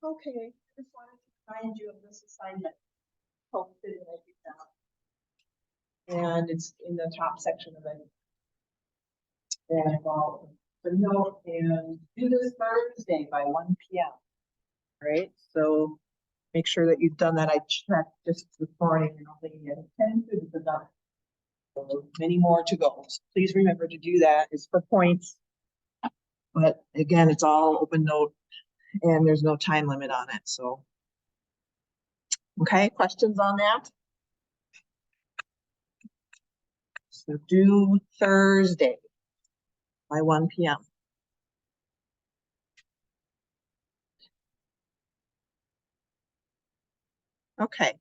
Okay, I just wanted to remind you of this assignment posted in the and it's in the top section of it. And I'll the note and do this Thursday by 1 p.m. Right, so make sure that you've done that. I checked just this morning and I'll think you had 10 students have done it. So many more to go. So please remember to do that. It's for points. But again, it's all open note and there's no time limit on it. So, okay, questions on that? So due Thursday by 1 p.m. Okay,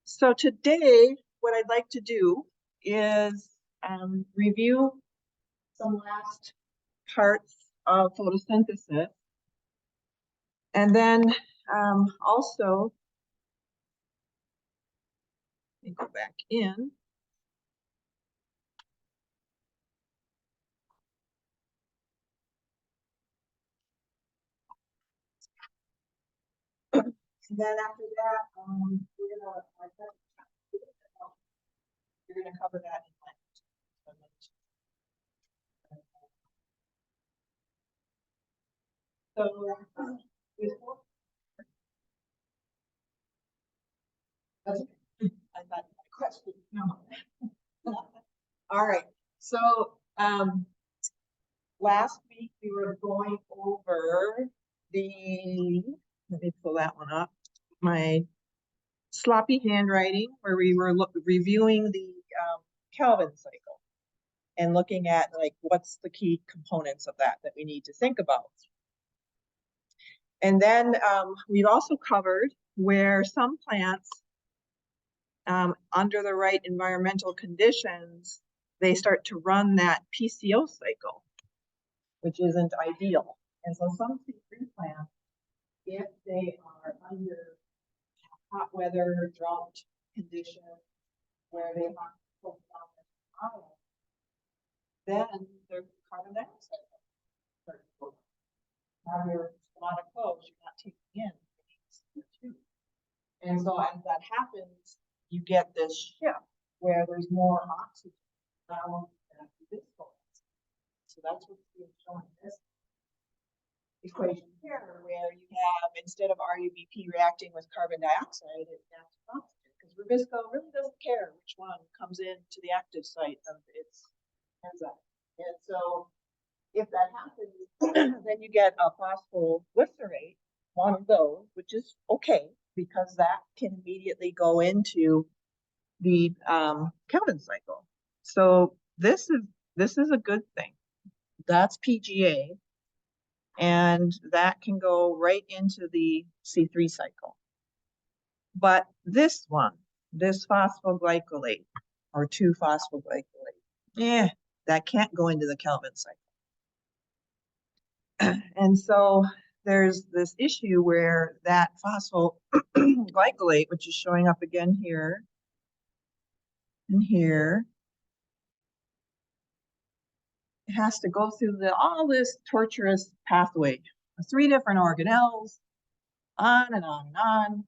so today what I'd like to do is review some last parts of photosynthesis. And then also, let me go back in. And then after that, we're gonna cover that in Lent. So that's okay. I thought you had a question. No. All right. So last week we were going over the, let me pull that one up, my sloppy handwriting, where we were reviewing the Kelvin cycle and looking at like what's the key components of that we need to think about. And then we've also covered where some plants under the right environmental conditions, they start to run that PCO cycle, which isn't ideal. And so some C3 plants, if they are under hot weather, drought conditions, where they have to put down the oil, then their carbon dioxide starts to go. Now you're a lot of clothes you're not taking in CO2. And so as that happens, you get this shift where there's more oxygen around this point. So that's what's being shown in this equation here, where you have, instead of RUBP reacting with carbon dioxide, it reacts with oxygen, because Rubisco really doesn't care which one comes into the active site of its enzyme. And so if that happens, then you get a phosphoglycerate, one of those, which is okay, because that can immediately go into the Kelvin cycle. So this is a good thing. That's PGA, and that can go right into the C3 cycle. But this one, this phosphoglycolate or 2-phosphoglycolate, that can't go into the Kelvin cycle. And so there's this issue where that phosphoglycolate, which is showing up again here and here, it has to go through all this torturous pathway, 3 different organelles, on and on and on.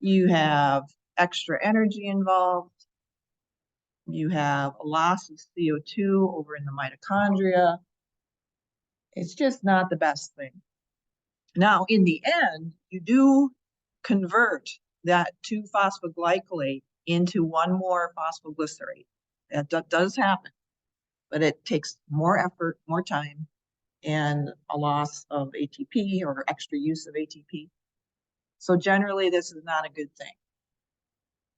You have extra energy involved. You have a loss of CO2 over in the mitochondria. It's just not the best thing. Now, in the end, you do convert that 2-phosphoglycolate into one more phosphoglycerate. That does happen, but it takes more effort, more time, and a loss of ATP or extra use of ATP. So generally, this is not a good thing.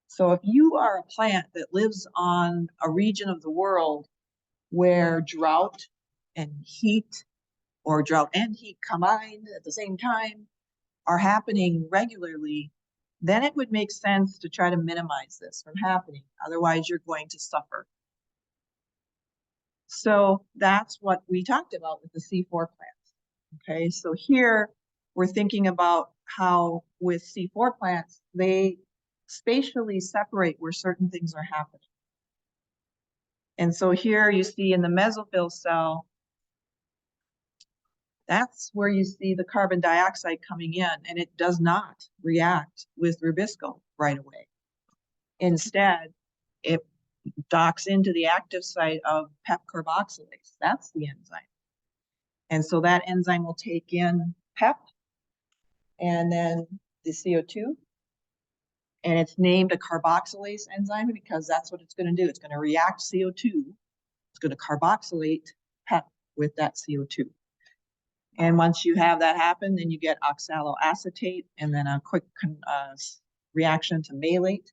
So if you are a plant that lives on a region of the world where drought and heat, or drought and heat combined at the same time, are happening regularly, then it would make sense to try to minimize this from happening. Otherwise, you're going to suffer. So that's what we talked about with the C4 plants. Okay, so here we're thinking about how with C4 plants, they spatially separate where certain things are happening. And so here you see in the mesophyll cell, That's where you see the carbon dioxide coming in, and it does not react with Rubisco right away. Instead, it docks into the active site of PEP carboxylase. That's the enzyme. And so that enzyme will take in PEP and then the CO2. And it's named a carboxylase enzyme because that's what it's going to do. It's going to react CO2. It's going to carboxylate PEP with that CO2. And once you have that happen, then you get oxaloacetate and then a quick reaction to malate.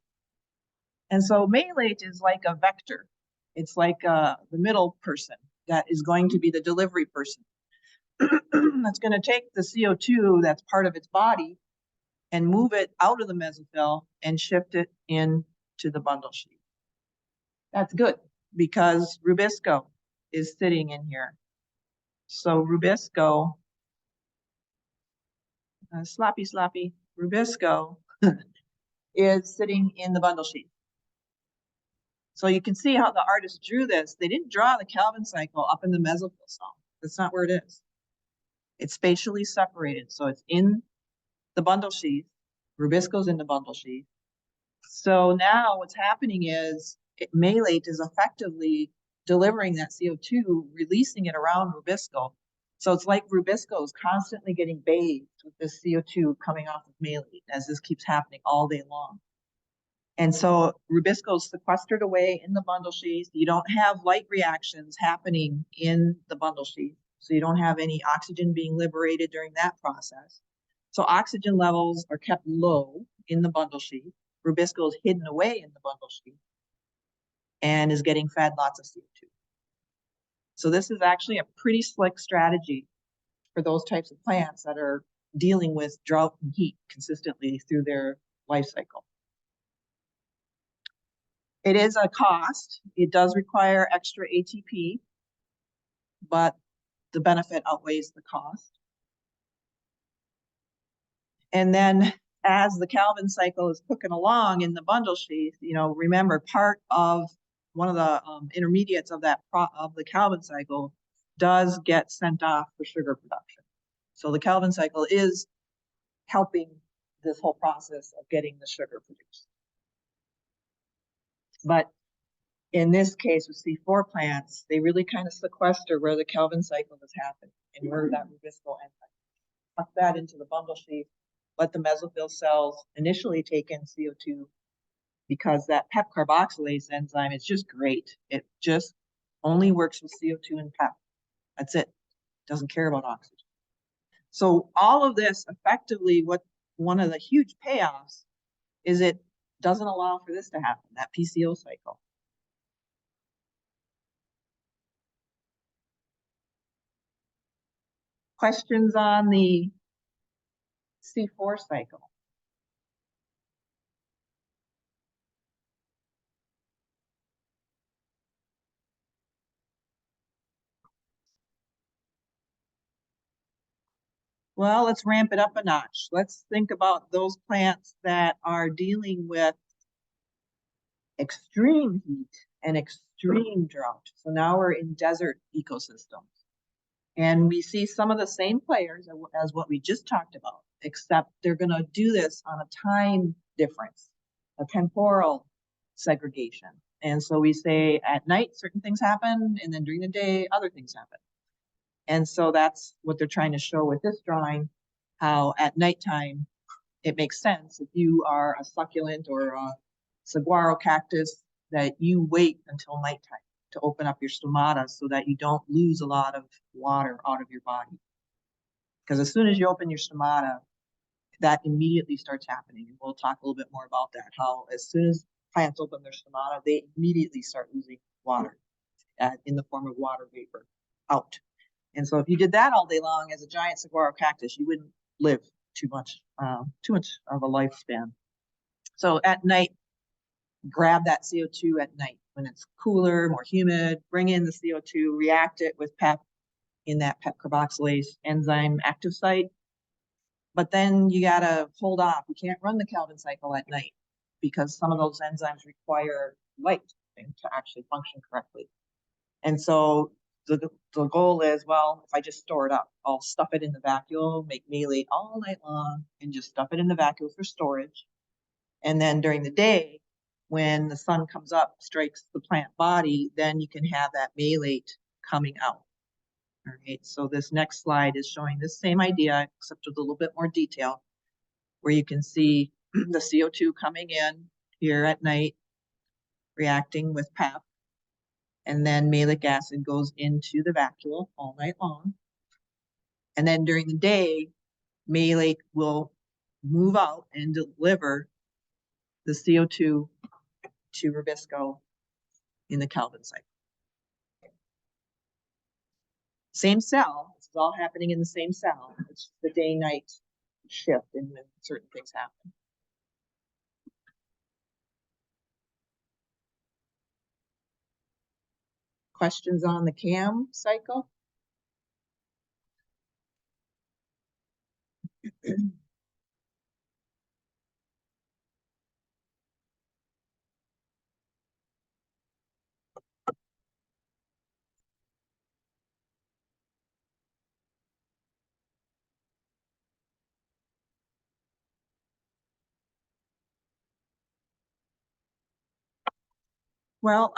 And so malate is like a vector. It's like the middle person that is going to be the delivery person. That's going to take the CO2 that's part of its body and move it out of the mesophyll and shift it into the bundle sheath. That's good because Rubisco is sitting in here. So Rubisco, sloppy, Rubisco is sitting in the bundle sheath. So you can see how the artist drew this. They didn't draw the Calvin cycle up in the mesophyll zone. That's not where it is. It's spatially separated. So it's in the bundle sheath. Rubisco's in the bundle sheath. So now what's happening is malate is effectively delivering that CO2, releasing it around Rubisco. So it's like Rubisco is constantly getting bathed with this CO2 coming off of malate as this keeps happening all day long. And so Rubisco is sequestered away in the bundle sheath. You don't have light reactions happening in the bundle sheath. So you don't have any oxygen being liberated during that process. So oxygen levels are kept low in the bundle sheath. Rubisco is hidden away in the bundle sheath and is getting fed lots of CO2. So this is actually a pretty slick strategy for those types of plants that are dealing with drought and heat consistently through their life cycle. It is a cost. It does require extra ATP, but the benefit outweighs the cost. And then as the Calvin cycle is cooking along in the bundle sheath, you know, remember part of one of the intermediates of that of the Calvin cycle does get sent off for sugar production. So the Calvin cycle is helping this whole process of getting the sugar produced. But in this case with C4 plants, they really kind of sequester where the Calvin cycle is happening and where that Rubisco enzyme. Tuck that into the bundle sheath, let the mesophyll cells initially take in CO2 because that PEP carboxylase enzyme is just great. It just only works with CO2 and PEP. That's it. Doesn't care about oxygen. So all of this effectively, what one of the huge payoffs is it doesn't allow for this to happen, that PCO cycle. Questions on the C4 cycle? Well, let's ramp it up a notch. Let's think about those plants that are dealing with extreme heat and extreme drought. So now we're in desert ecosystems. And we see some of the same players as what we just talked about, except they're going to do this on a time difference, a temporal segregation. And so we say at night, certain things happen, and then during the day, other things happen. And so that's what they're trying to show with this drawing, how at nighttime, it makes sense if you are a succulent or a saguaro cactus that you wait until nighttime to open up your stomata so that you don't lose a lot of water out of your body. Because as soon as you open your stomata, that immediately starts happening. And we'll talk a little bit more about that, how as soon as plants open their stomata, they immediately start losing water in the form of water vapor out. And so if you did that all day long as a giant saguaro cactus, you wouldn't live too much of a lifespan. So at night, grab that CO2 at night when it's cooler, more humid, bring in the CO2, react it with PEP in that PEP carboxylase enzyme active site. But then you gotta hold off. You can't run the Calvin cycle at night because some of those enzymes require light to actually function correctly. And so the goal is, well, if I just store it up, I'll stuff it in the vacuole, make malate all night long, and just stuff it in the vacuole for storage. And then during the day, when the sun comes up, strikes the plant body, then you can have that malate coming out. All right, so this next slide is showing the same idea, except with a little bit more detail, where you can see the CO2 coming in here at night, reacting with PEP, and then malic acid goes into the vacuole all night long. And then during the day, malate will move out and deliver the CO2 to Rubisco in the Calvin cycle. Same cell, this is all happening in the same cell. It's the day-night shift and when certain things happen. Questions on the CAM cycle? Well,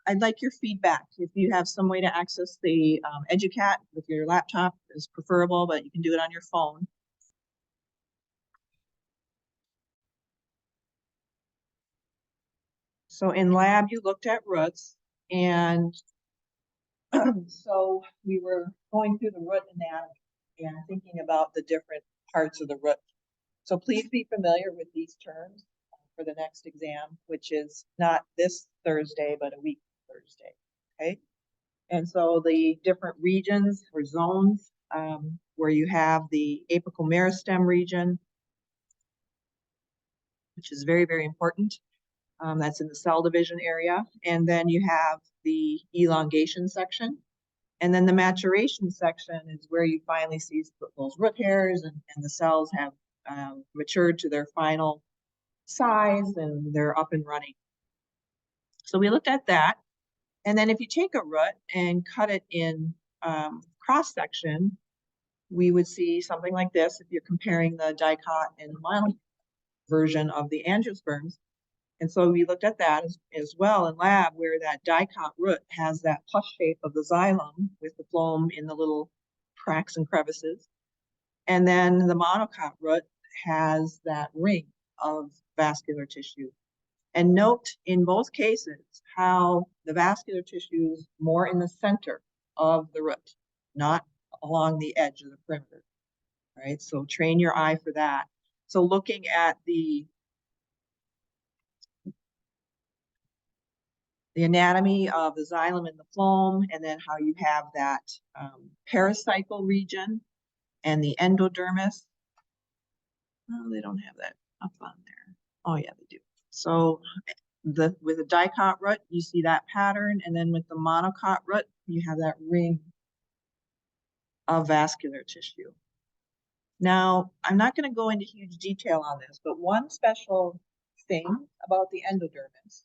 I'd like your feedback. If you have some way to access the EduCat with your laptop is preferable, but you can do it on your phone. So in lab, you looked at roots, and so we were going through the root anatomy and thinking about the different parts of the root. So please be familiar with these terms for the next exam, which is not this Thursday, but a week Thursday, okay? And so the different regions or zones where you have the apical meristem region, which is very, very important. That's in the cell division area. And then you have the elongation section. And then the maturation section is where you finally see those root hairs and the cells have matured to their final size and they're up and running. So we looked at that. And then if you take a root and cut it in cross section, we would see something like this if you're comparing the dicot and mono version of the angiosperms. And so we looked at that as well in lab, where that dicot root has that plus shape of the xylem with the phloem in the little cracks and crevices. And then the monocot root has that ring of vascular tissue. And note in both cases how the vascular tissue is more in the center of the root, not along the edge of the perimeter, right? So train your eye for that. So looking at the anatomy of the xylem and the phloem, and then how you have that pericycle region and the endodermis. Oh, they don't have that up on there. Oh yeah, they do. So with the dicot root, you see that pattern, and then with the monocot root, you have that ring of vascular tissue. Now, I'm not going to go into huge detail on this, but one special thing about the endodermis.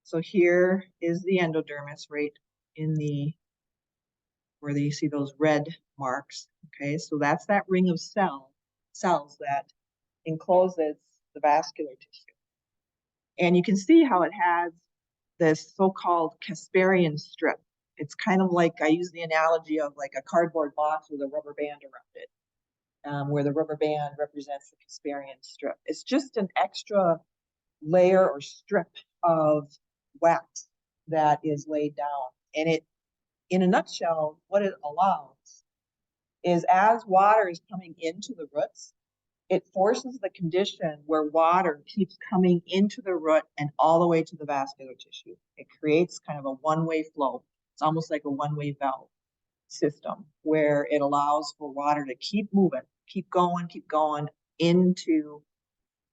So here is the endodermis right in the, where you see those red marks, okay? So that's that ring of cells that encloses the vascular tissue. And you can see how it has this so-called Casparian strip. It's kind of like, I use the analogy of like a cardboard box with a rubber band around it, where the rubber band represents the Casparian strip. It's just an extra layer or strip of wax that is laid down. And it, in a nutshell, what it allows is as water is coming into the roots, it forces the condition where water keeps coming into the root and all the way to the vascular tissue. It creates kind of a one-way flow. It's almost like a one-way valve system where it allows for water to keep moving, keep going into,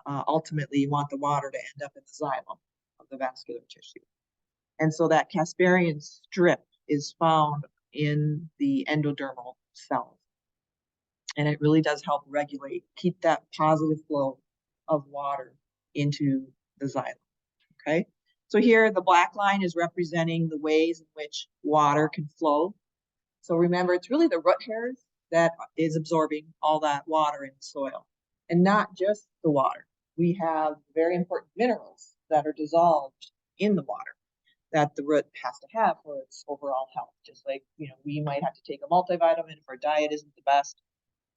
ultimately you want the water to end up in the xylem of the vascular tissue. And so that Casparian strip is found in the endodermal cells. And it really does help regulate, keep that positive flow of water into the xylem, okay? So here the black line is representing the ways in which water can flow. So remember, it's really the root hairs that is absorbing all that water in the soil, and not just the water. We have very important minerals that are dissolved in the water that the root has to have for its overall health. Just like, we might have to take a multivitamin if our diet isn't the best.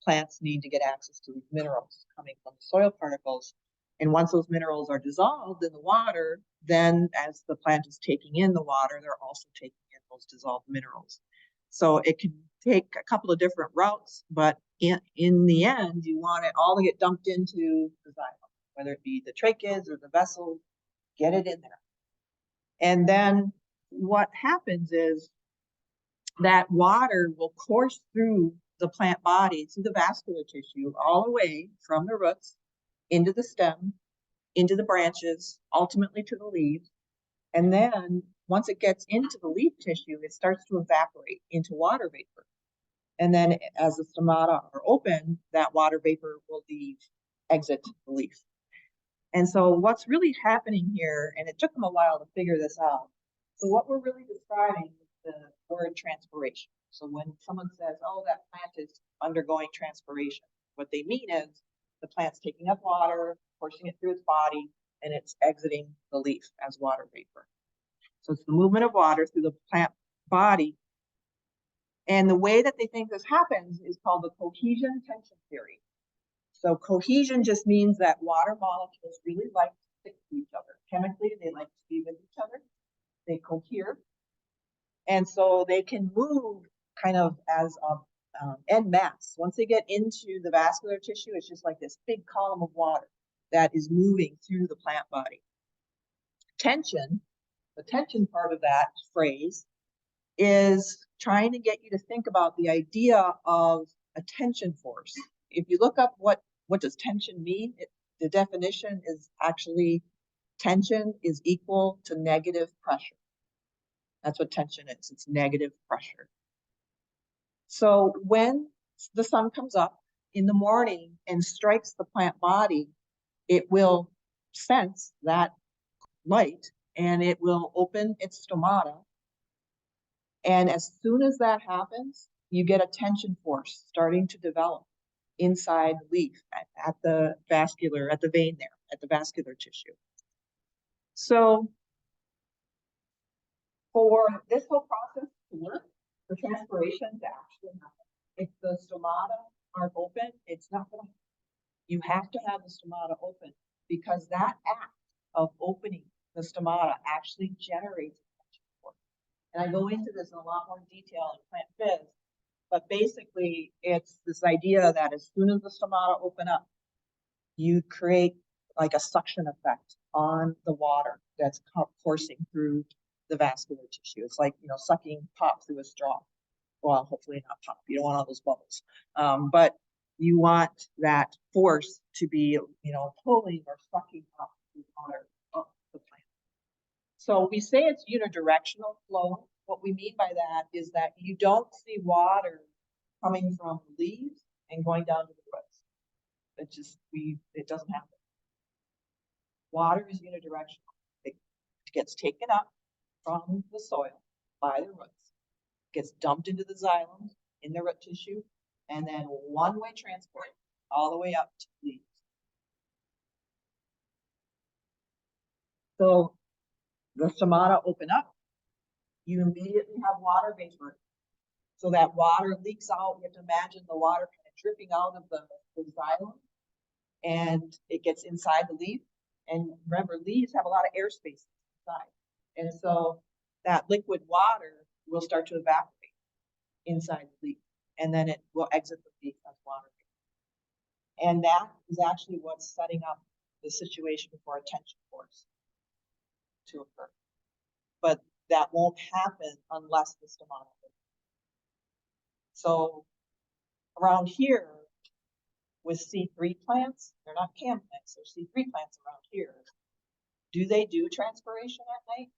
Plants need to get access to these minerals coming from the soil particles. And once those minerals are dissolved in the water, then as the plant is taking in the water, they're also taking in those dissolved minerals. So it can take a couple of different routes, but in the end, you want it all to get dumped into the xylem, whether it be the tracheids or the vessels, get it in there. And then what happens is that water will course through the plant body, through the vascular tissue, all the way from the roots into the stem, into the branches, ultimately to the leaves. And then once it gets into the leaf tissue, it starts to evaporate into water vapor. And then as the stomata are open, that water vapor will exit the leaf. And so what's really happening here, and it took them a while to figure this out. So what we're really describing is the word transpiration. So when someone says, oh, that plant is undergoing transpiration, what they mean is the plant's taking up water, forcing it through its body, and it's exiting the leaf as water vapor. So it's the movement of water through the plant body. And the way that they think this happens is called the cohesion tension theory. So cohesion just means that water molecules really like to stick to each other. Chemically, they like to be with each other. They cohere. And so they can move kind of as en masse. Once they get into the vascular tissue, it's just like this big column of water that is moving through the plant body. Tension, the tension part of that phrase, is trying to get you to think about the idea of a tension force. If you look up what does tension mean, the definition is actually tension is equal to negative pressure. That's what tension is. It's negative pressure. So when the sun comes up in the morning and strikes the plant body, it will sense that light and it will open its stomata. And as soon as that happens, you get a tension force starting to develop inside the leaf at the vein there, at the vascular tissue. So for this whole process to work, for transpiration to actually happen, if the stomata aren't open, it's not going to. You have to have the stomata open because that act of opening the stomata actually generates a tension force. And I go into this in a lot more detail in Plant Phys, but basically it's this idea that as soon as the stomata open up, you create like a suction effect on the water that's coursing through the vascular tissue. It's like, sucking pop through a straw. Well, hopefully not pop. You don't want all those bubbles. But you want that force to be, pulling or sucking up the water up the plant. So we say it's unidirectional flow. What we mean by that is that you don't see water coming from the leaves and going down to the roots. It doesn't happen. Water is unidirectional. It gets taken up from the soil by the roots, gets dumped into the xylem in the root tissue, and then one-way transport all the way up to the leaves. So the stomata open up, you immediately have water vapor. So that water leaks out. You have to imagine the water kind of dripping out of the xylem, and it gets inside the leaf. And remember, leaves have a lot of airspace inside. And so that liquid water will start to evaporate inside the leaf, and then it will exit the leaf as water. And that is actually what's setting up the situation for a tension force to occur. But that won't happen unless the stomata. So around here with C3 plants, they're not CAM plants, they're C3 plants around here. Do they do transpiration at night?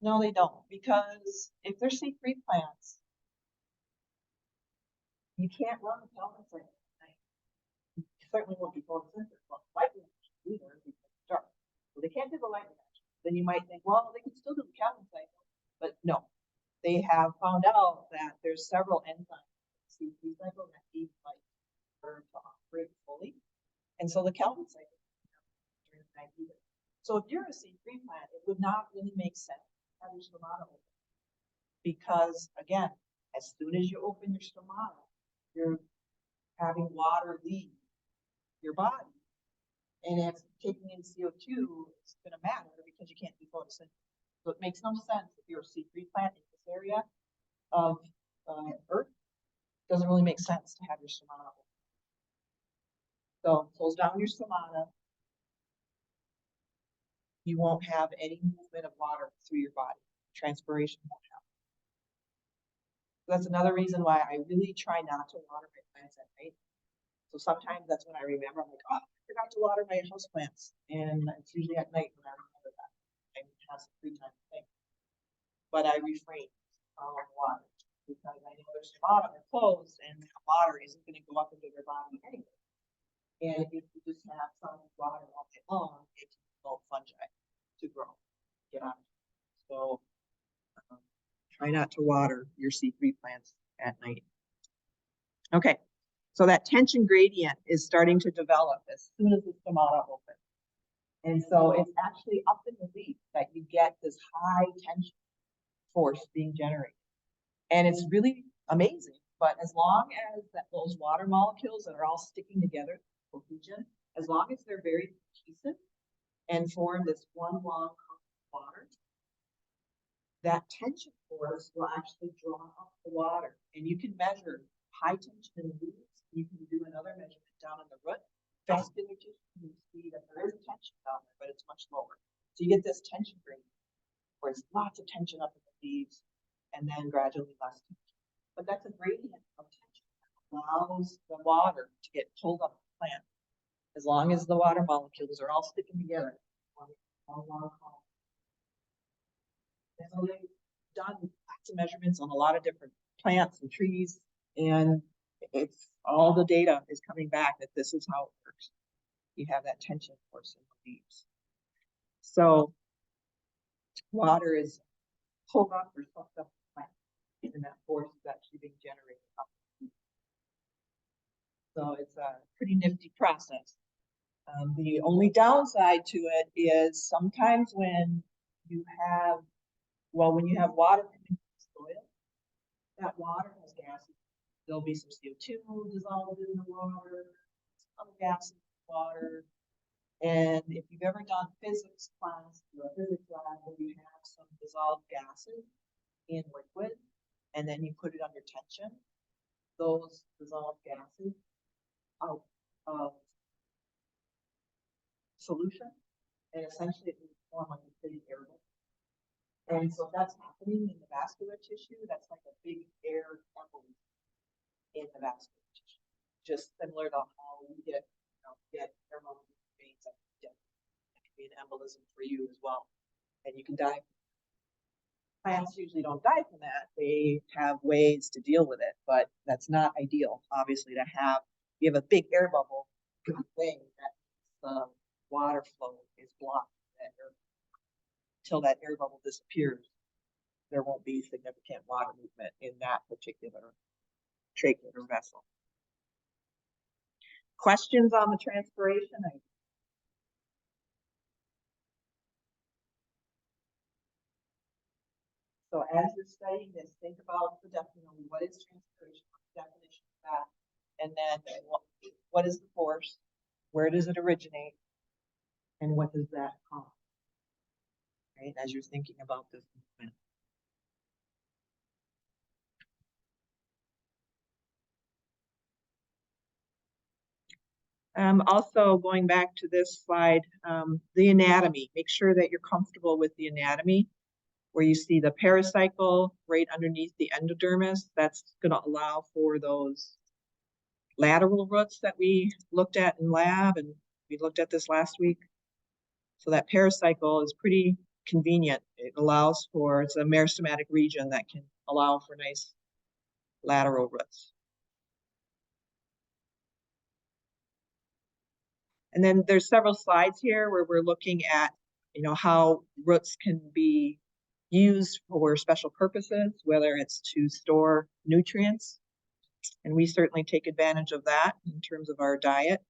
No, they don't, because if they're C3 plants, you can't run the pellets at night. certainly won't be photosynthetic, but light reaction either because it's dark. So they can't do the light reaction. Then you might think, well, they can still do the Calvin cycle, but no. They have found out that there's several enzymes in the C3 cycle that need light to operate fully. And so the Calvin cycle during the night either. So if you're a C3 plant, it would not really make sense to have your stomata open. Because again, as soon as you open your stomata, you're having water leave your body. And if taking in CO2 is going to matter because you can't do photosynthesis. So it makes no sense if you're a C3 plant in this area of Earth. It doesn't really make sense to have your stomata open. So close down your stomata. You won't have any movement of water through your body. Transpiration won't happen. So that's another reason why I really try not to water my plants at night. So sometimes that's when I remember, I'm like, oh, I forgot to water my houseplants. And it's usually at night when I remember that. I have some free time to think. But I refrain from water because I know there's stomata are closed and the water isn't going to go up into their body anyway. And if you just have some water all day long, it can promote fungi to grow. Yeah. So try not to water your C3 plants at night. Okay, so that tension gradient is starting to develop as soon as the stomata open. And so it's actually up in the leaf that you get this high tension force being generated. And it's really amazing, but as long as those water molecules that are all sticking together, cohesion, as long as they're very cohesive and form this one long water, that tension force will actually draw up the water. And you can measure high tension in the leaves. You can do another measurement down in the root. Vascular tissue, you see that there is tension down there, but it's much lower. So you get this tension gradient where it's lots of tension up in the leaves and then gradually less tension. But that's a gradient of tension that allows the water to get pulled up the plant. As long as the water molecules are all sticking together. And so they've done lots of measurements on a lot of different plants and trees, and it's all the data is coming back that this is how it works. You have that tension force in the leaves. So water is pulled up or sucked up the plant, and that force is actually being generated up. So it's a pretty nifty process. The only downside to it is sometimes when you have water coming from the soil, that water has gases. There'll be some CO2 dissolved in the water, some gas in the water. And if you've ever done physics class or a physics lab where you have some dissolved gases in liquid, and then you put it under tension, those dissolved gases out of solution, and essentially it will form like a big air bubble. And so if that's happening in the vascular tissue, that's like a big air bubble in the vascular tissue. Just similar to how we get air bubbles in the veins. That can be an embolism for you as well. And you can die. Plants usually don't die from that. They have ways to deal with it, but that's not ideal, obviously, to have. You have a big air bubble, good thing that the water flow is blocked until that air bubble disappears. There won't be significant water movement in that particular trachea or vessel. Questions on the transpiration? So as you're studying this, think about the definition. What is transpiration? What's the definition of that? And then what is the force? Where does it originate? And what does that cause? Right, as you're thinking about this movement. Also going back to this slide, the anatomy. Make sure that you're comfortable with the anatomy, where you see the pericycle right underneath the endodermis. That's going to allow for those lateral roots that we looked at in lab, and we looked at this last week. So that pericycle is pretty convenient. It allows for, it's a meristematic region that can allow for nice lateral roots. And then there's several slides here where we're looking at, how roots can be used for special purposes, whether it's to store nutrients. And we certainly take advantage of that in terms of our diet.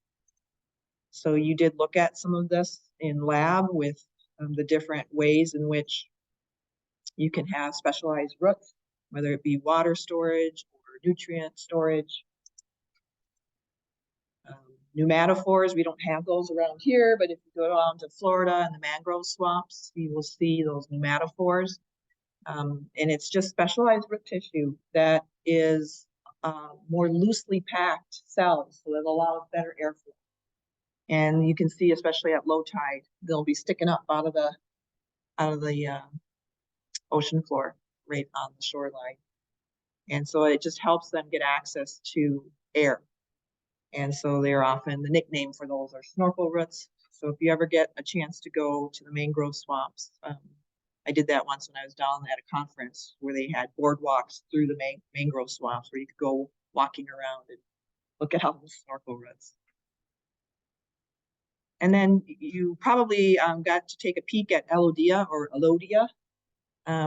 So you did look at some of this in lab with the different ways in which you can have specialized roots, whether it be water storage or nutrient storage. Pneumatophores, we don't have those around here, but if you go down to Florida and the mangrove swamps, you will see those pneumatophores. And it's just specialized root tissue that is more loosely packed cells, so it allows better airflow. And you can see, especially at low tide, they'll be sticking up out of the ocean floor right on the shoreline. And so it just helps them get access to air. And so they're often, the nickname for those are snorkel roots. So if you ever get a chance to go to the mangrove swamps, I did that once when I was down at a conference where they had boardwalks through the mangrove swamps where you could go walking around and look at all the snorkel roots. And then you probably got to take a peek at Elodea or Elodea,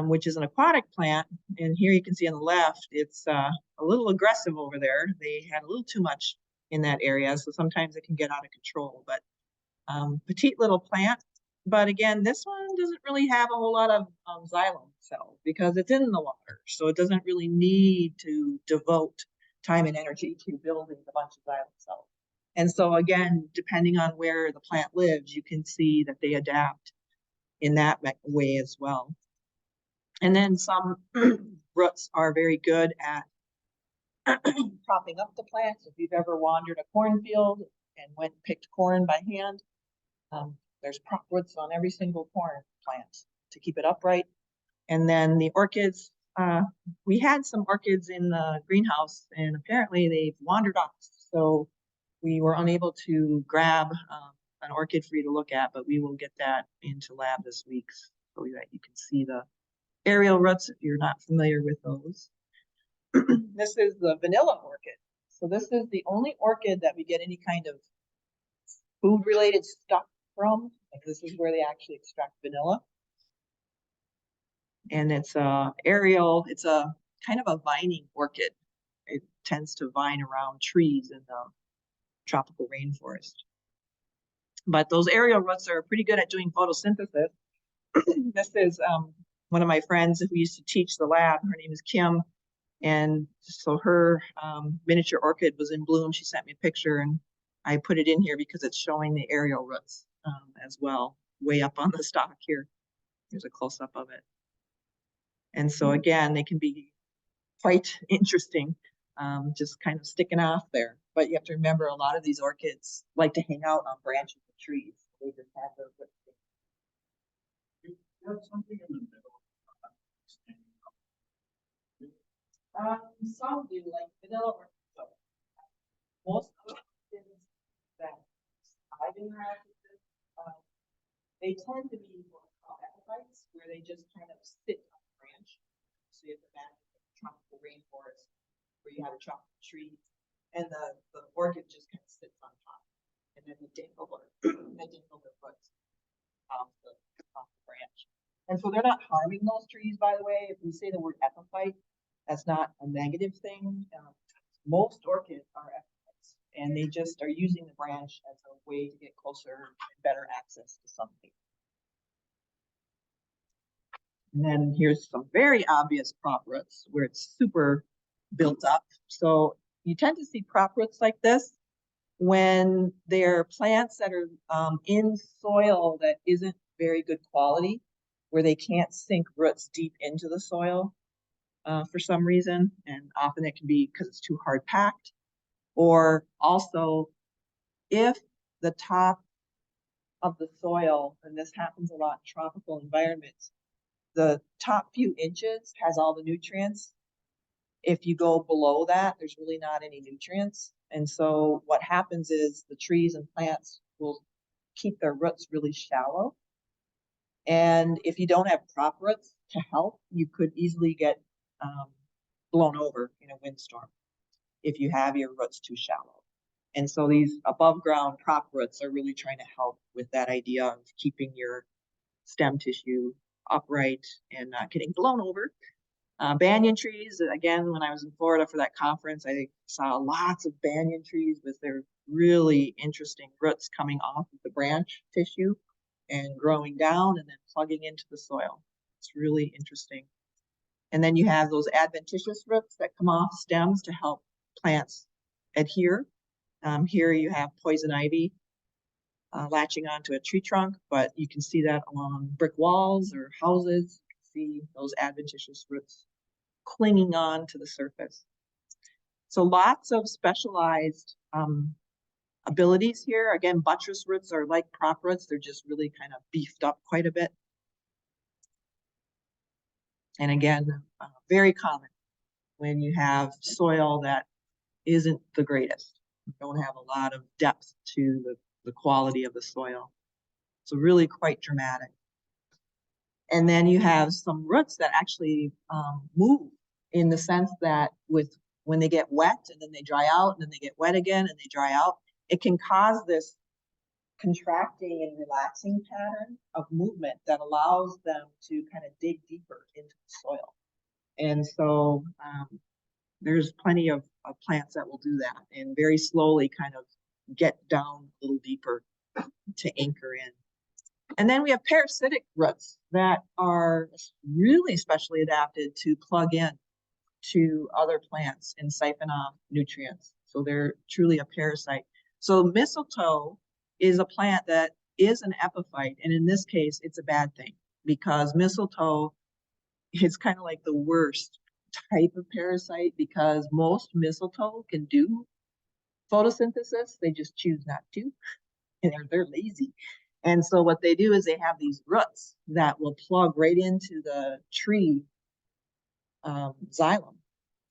which is an aquatic plant. And here you can see on the left, it's a little aggressive over there. They had a little too much in that area, so sometimes it can get out of control. But petite little plant. But again, this one doesn't really have a whole lot of xylem cells because it's in the water. So it doesn't really need to devote time and energy to building a bunch of xylem cells. And so again, depending on where the plant lives, you can see that they adapt in that way as well. And then some roots are very good at propping up the plants. If you've ever wandered a cornfield and went and picked corn by hand, there's prop roots on every single corn plant to keep it upright. And then the orchids, we had some orchids in the greenhouse and apparently they've wandered off. So we were unable to grab an orchid for you to look at, but we will get that into lab this week so that you can see the aerial roots if you're not familiar with those. This is the vanilla orchid. So this is the only orchid that we get any kind of food-related stuff from. Like this is where they actually extract vanilla. And it's aerial, it's a kind of a vining orchid. It tends to vine around trees in the tropical rainforest. But those aerial roots are pretty good at doing photosynthesis. This is one of my friends who used to teach the lab. Her name is Kim. And so her miniature orchid was in bloom. She sent me a picture and I put it in here because it's showing the aerial roots as well, way up on the stalk here. Here's a close-up of it. And so again, they can be quite interesting, just kind of sticking off there. But you have to remember a lot of these orchids like to hang out on branches of trees. They just have their roots. You have something in the middle. Some do, like vanilla orchids. Most of the things that I've interacted with, they tend to be what we call epiphytes, where they just kind of sit on a branch. So you have to imagine a tropical rainforest where you have a tropical tree, and the orchid just kind of sits on top, and then they dangle their roots off the branch. And so they're not harming those trees, by the way. If we say the word epiphyte, that's not a negative thing. Most orchids are epiphytes, and they just are using the branch as a way to get closer and better access to something. And then here's some very obvious prop roots where it's super built up. So you tend to see prop roots like this when they're plants that are in soil that isn't very good quality, where they can't sink roots deep into the soil. For some reason, and often it can be because it's too hard packed, or also if the top of the soil, and this happens a lot in tropical environments, the top few inches has all the nutrients. If you go below that, there's really not any nutrients. And so what happens is the trees and plants will keep their roots really shallow. And if you don't have prop roots to help, you could easily get blown over in a windstorm if you have your roots too shallow. And so these above ground prop roots are really trying to help with that idea of keeping your stem tissue upright and not getting blown over. Banyan trees, again, when I was in Florida for that conference, I saw lots of banyan trees with their really interesting roots coming off of the branch tissue and growing down and then plugging into the soil. It's really interesting. And then you have those adventitious roots that come off stems to help plants adhere. Here you have poison ivy latching onto a tree trunk, but you can see that along brick walls or houses. You can see those adventitious roots clinging on to the surface. So lots of specialized abilities here. Again, buttress roots are like prop roots. They're just really kind of beefed up quite a bit. And again, very common when you have soil that isn't the greatest. You don't have a lot of depth to the quality of the soil. So really quite dramatic. And then you have some roots that actually move in the sense that when they get wet and then they dry out and then they get wet again and they dry out, it can cause this contracting and relaxing pattern of movement that allows them to kind of dig deeper into the soil. And so there's plenty of plants that will do that and very slowly kind of get down a little deeper to anchor in. And then we have parasitic roots that are really specially adapted to plug in to other plants and siphon off nutrients. So they're truly a parasite. So mistletoe is a plant that is an epiphyte, and in this case, it's a bad thing because mistletoe is kind of like the worst type of parasite because most mistletoe can do photosynthesis. They just choose not to, and they're lazy. And so what they do is they have these roots that will plug right into the tree xylem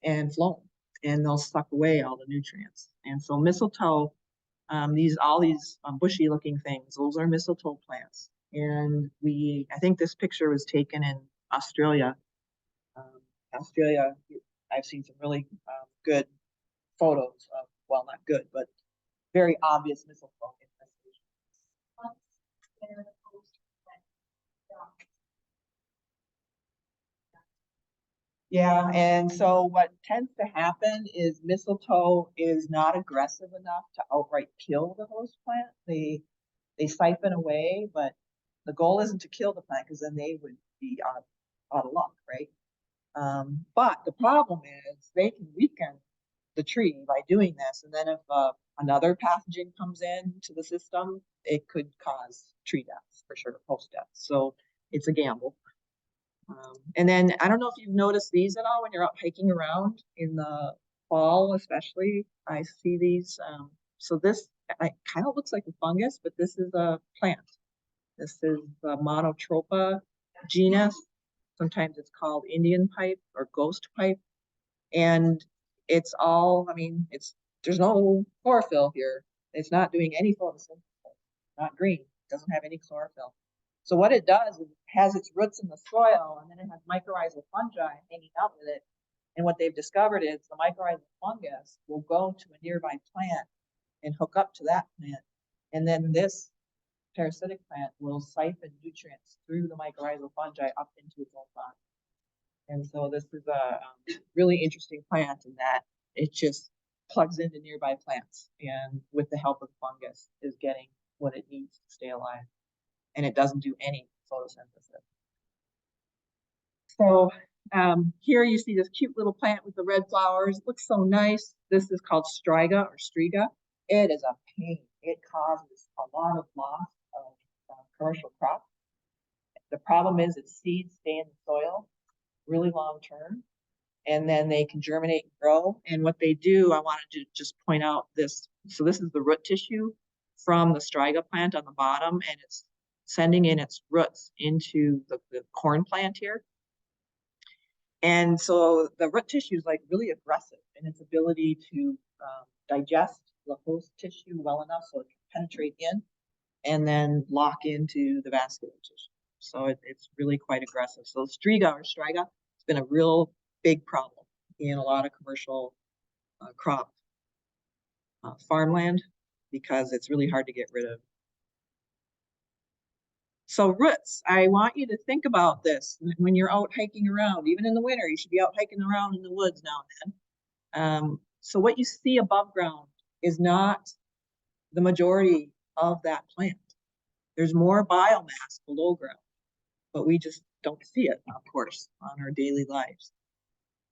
and phloem, and they'll suck away all the nutrients. And so mistletoe, all these bushy looking things, those are mistletoe plants. And I think this picture was taken in Australia. Australia, I've seen some really good photos of, well, not good, but very obvious mistletoe infestation. Yeah, and so what tends to happen is mistletoe is not aggressive enough to outright kill the host plant. They siphon away, but the goal isn't to kill the plant because then they would be out of luck, right? But the problem is they can weaken the tree by doing this, and then if another pathogen comes into the system, it could cause tree deaths for sure, host deaths. So it's a gamble. And then I don't know if you've noticed these at all when you're out hiking around in the fall, especially. I see these. So this kind of looks like a fungus, but this is a plant. This is the Monotropa genus. Sometimes it's called Indian pipe or ghost pipe. And it's all, there's no chlorophyll here. It's not doing any photosynthesis, not green, it doesn't have any chlorophyll. So what it does is it has its roots in the soil and then it has mycorrhizal fungi hanging out with it. And what they've discovered is the mycorrhizal fungus will go to a nearby plant and hook up to that plant. And then this parasitic plant will siphon nutrients through the mycorrhizal fungi up into its own body. And so this is a really interesting plant in that it just plugs into nearby plants and with the help of the fungus is getting what it needs to stay alive. And it doesn't do any photosynthesis. So here you see this cute little plant with the red flowers. It looks so nice. This is called striga or striga. It is a pain. It causes a lot of loss of commercial crops. The problem is its seeds stay in the soil really long term, and then they can germinate and grow. And what they do, I wanted to just point out this. So this is the root tissue from the striga plant on the bottom, and it's sending in its roots into the corn plant here. And so the root tissue is like really aggressive in its ability to digest the host tissue well enough so it can penetrate in and then lock into the vascular tissue. So it's really quite aggressive. So striga or striga has been a real big problem in a lot of commercial crop farmland because it's really hard to get rid of. So roots, I want you to think about this when you're out hiking around. Even in the winter, you should be out hiking around in the woods now and then. So what you see above ground is not the majority of that plant. There's more biomass below ground, but we just don't see it, of course, on our daily lives.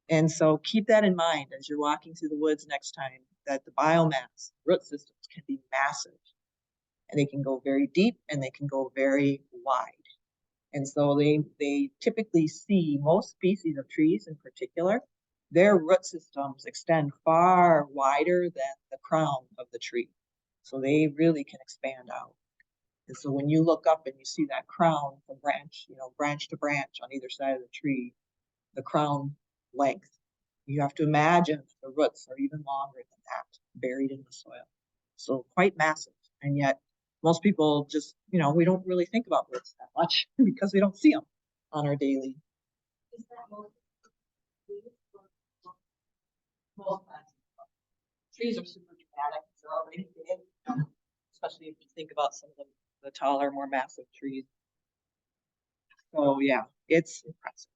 And so keep that in mind as you're walking through the woods next time, that the biomass root systems can be massive. And they can go very deep and they can go very wide. And so they typically see, most species of trees in particular, their root systems extend far wider than the crown of the tree. So they really can expand out. And so when you look up and you see that crown from branch, branch to branch on either side of the tree, the crown length, you have to imagine the roots are even longer than that, buried in the soil. So quite massive. And yet most people just, we don't really think about roots that much because we don't see them on our daily. Is that most plants? Trees are super dramatic. They're already big, especially if you think about some of the taller, more massive trees. So yeah, it's impressive.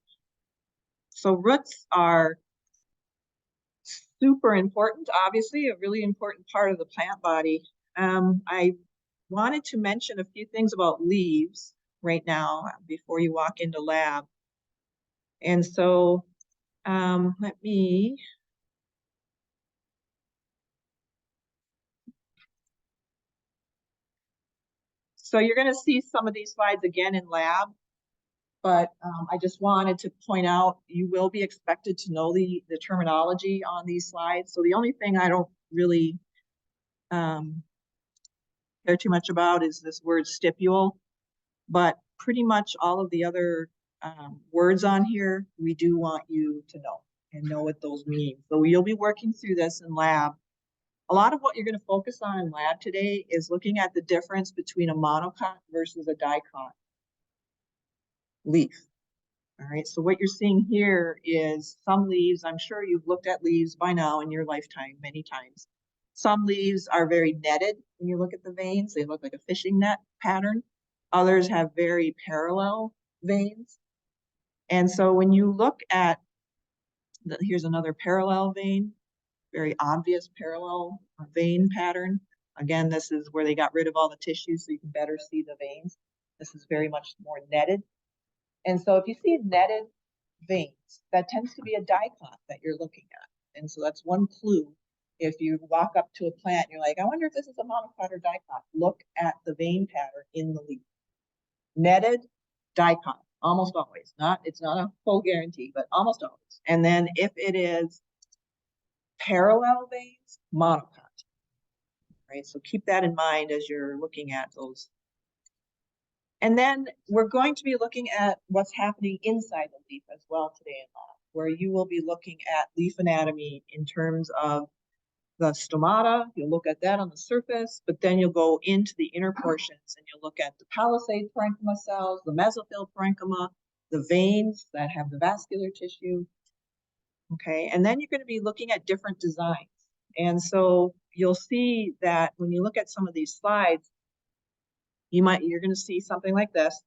So roots are super important, obviously, a really important part of the plant body. I wanted to mention a few things about leaves right now before you walk into lab. And so let me so you're going to see some of these slides again in lab, but I just wanted to point out you will be expected to know the terminology on these slides. So the only thing I don't really care too much about is this word stipule, but pretty much all of the other words on here, we do want you to know and know what those mean. So you'll be working through this in lab. A lot of what you're going to focus on in lab today is looking at the difference between a monocot versus a dicot leaf. All right, so what you're seeing here is some leaves. I'm sure you've looked at leaves by now in your lifetime many times. Some leaves are very netted. When you look at the veins, they look like a fishing net pattern. Others have very parallel veins. And so when you look at, here's another parallel vein, very obvious parallel vein pattern. Again, this is where they got rid of all the tissue so you can better see the veins. This is very much more netted. And so if you see netted veins, that tends to be a dicot that you're looking at. And so that's one clue. If you walk up to a plant and you're like, I wonder if this is a monocot or dicot, look at the vein pattern in the leaf. Netted, dicot, almost always. It's not a full guarantee, but almost always. And then if it is parallel veins, monocot. Right, so keep that in mind as you're looking at those. And then we're going to be looking at what's happening inside the leaf as well today in lab, where you will be looking at leaf anatomy in terms of the stomata. You'll look at that on the surface, but then you'll go into the inner portions and you'll look at the palisade parenchyma cells, the mesophyll parenchyma, the veins that have the vascular tissue. Okay, and then you're going to be looking at different designs. And so you'll see that when you look at some of these slides, you're going to see something like this.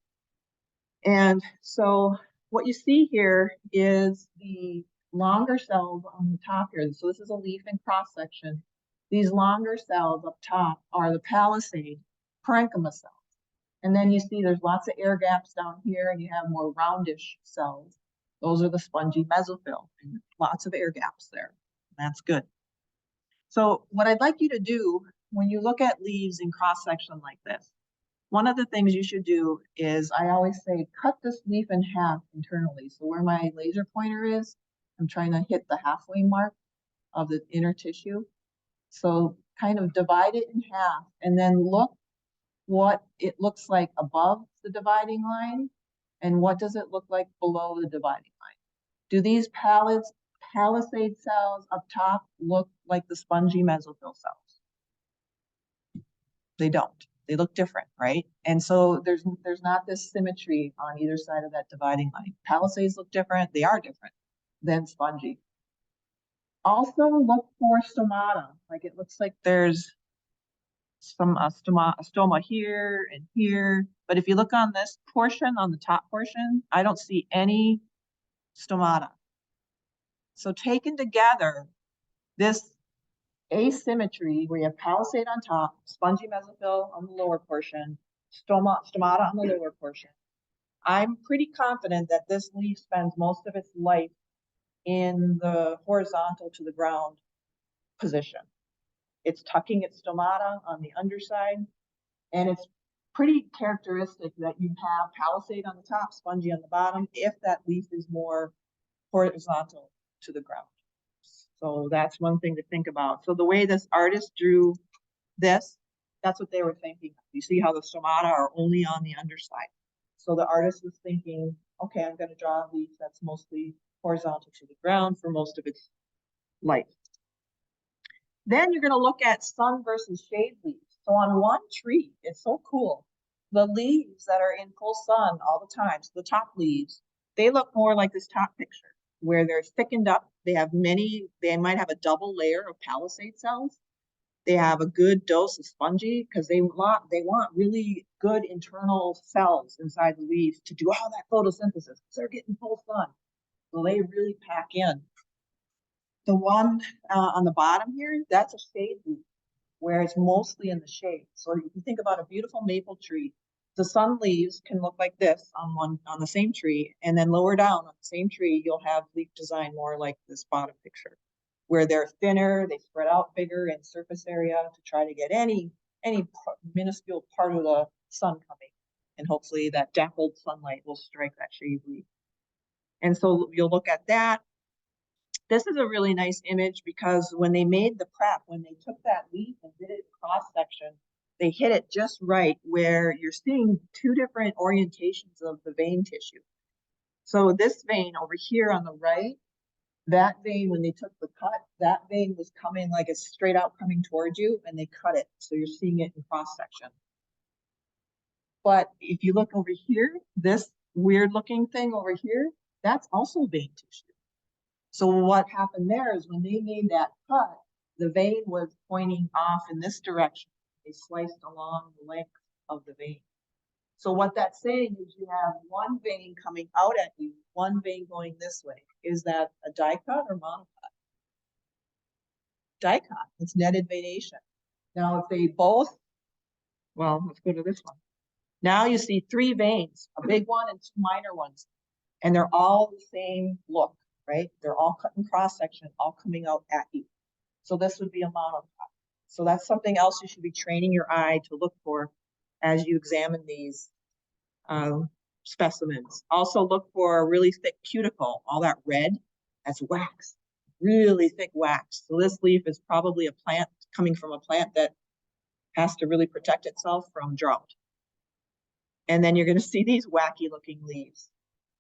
And so what you see here is the longer cells on the top here. So this is a leaf in cross section. These longer cells up top are the palisade parenchyma cells. And then you see there's lots of air gaps down here and you have more roundish cells. Those are the spongy mesophyll and lots of air gaps there. That's good. So what I'd like you to do when you look at leaves in cross section like this, one of the things you should do is, I always say, cut this leaf in half internally. So where my laser pointer is, I'm trying to hit the halfway mark of the inner tissue. So kind of divide it in half and then look what it looks like above the dividing line and what does it look like below the dividing line. Do these palisade cells up top look like the spongy mesophyll cells? They don't. They look different, right? And so there's not this symmetry on either side of that dividing line. Palisades look different. They are different than spongy. Also look for stomata, like it looks like there's some stoma here and here. But if you look on this portion, on the top portion, I don't see any stomata. So taken together, this asymmetry where you have palisade on top, spongy mesophyll on the lower portion, stomata on the lower portion. I'm pretty confident that this leaf spends most of its life in the horizontal to the ground position. It's tucking its stomata on the underside, and it's pretty characteristic that you have palisade on the top, spongy on the bottom, if that leaf is more horizontal to the ground. So that's one thing to think about. So the way this artist drew this, that's what they were thinking. You see how the stomata are only on the underside. So the artist was thinking, okay, I'm going to draw a leaf that's mostly horizontal to the ground for most of its life. Then you're going to look at sun versus shade leaves. So on one tree, it's so cool. The leaves that are in full sun all the time, so the top leaves, they look more like this top picture where they're thickened up. They might have a double layer of palisade cells. They have a good dose of spongy because they want really good internal cells inside the leaves to do all that photosynthesis because they're getting full sun. So they really pack in. The one on the bottom here, that's a shade leaf where it's mostly in the shade. So if you think about a beautiful maple tree, the sun leaves can look like this on the same tree, and then lower down on the same tree, you'll have leaf design more like this bottom picture, where they're thinner, they spread out bigger in surface area to try to get any minuscule part of the sun coming, and hopefully that dappled sunlight will strike that shade leaf. And so you'll look at that. This is a really nice image because when they made the prep, when they took that leaf and did it cross section, they hit it just right where you're seeing two different orientations of the vein tissue. So this vein over here on the right, that vein, when they took the cut, that vein was coming like it's straight out coming towards you, and they cut it. So you're seeing it in cross section. But if you look over here, this weird looking thing over here, that's also vein tissue. So what happened there is when they made that cut, the vein was pointing off in this direction. They sliced along the length of the vein. So what that's saying is you have one vein coming out at you, one vein going this way. Is that a dicot or monocot? Dicot, it's netted venation. Now if they both, well, let's go to this one. Now you see three veins, a big one and two minor ones, and they're all the same look. Right? They're all cut in cross section, all coming out at you. So this would be a monocot. So that's something else you should be training your eye to look for as you examine these specimens. Also look for a really thick cuticle, all that red, that's wax, really thick wax. So this leaf is probably a plant coming from a plant that has to really protect itself from drought. And then you're going to see these wacky looking leaves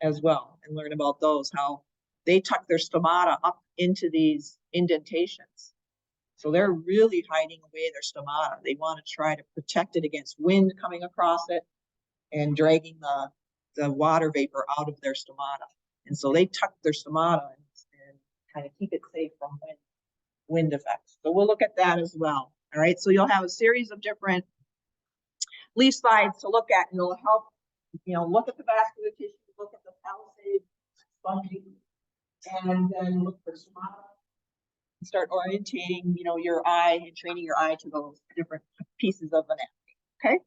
as well and learn about those, how they tuck their stomata up into these indentations. So they're really hiding away their stomata. They want to try to protect it against wind coming across it and dragging the water vapor out of their stomata. And so they tuck their stomata and kind of keep it safe from wind effects. So we'll look at that as well. All right, so you'll have a series of different leaf slides to look at, and it'll help, look at the vascular tissue, look at the palisade, spongy, and then look for stomata and start orientating, your eye and training your eye to those different pieces of anatomy. Okay.